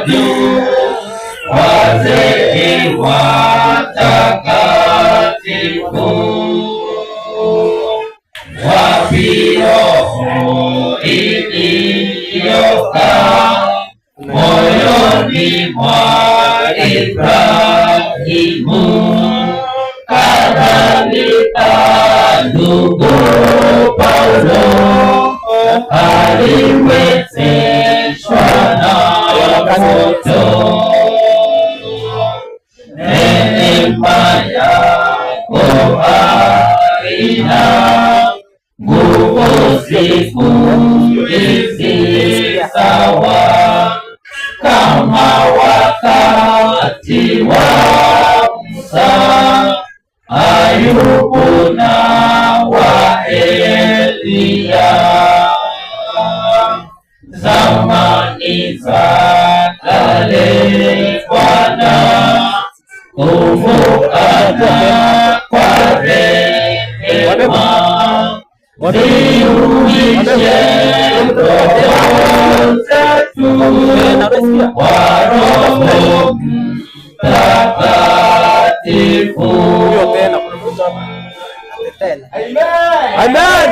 juu, wazee watakatifu, wapi roho iliyokaa moyoni mwa Ibrahimu, kadhalika ndugu Paulo aliwezeshwa na moto. Neema yako haina nguvu, siku hizi sawa kama wakati wa Musa, Ayubu na wa Eliya. Zamani za kale Bwana, kumbukana kwa rehema, ziuishe roho zetu kwa Roho Mtakatifu. Amen.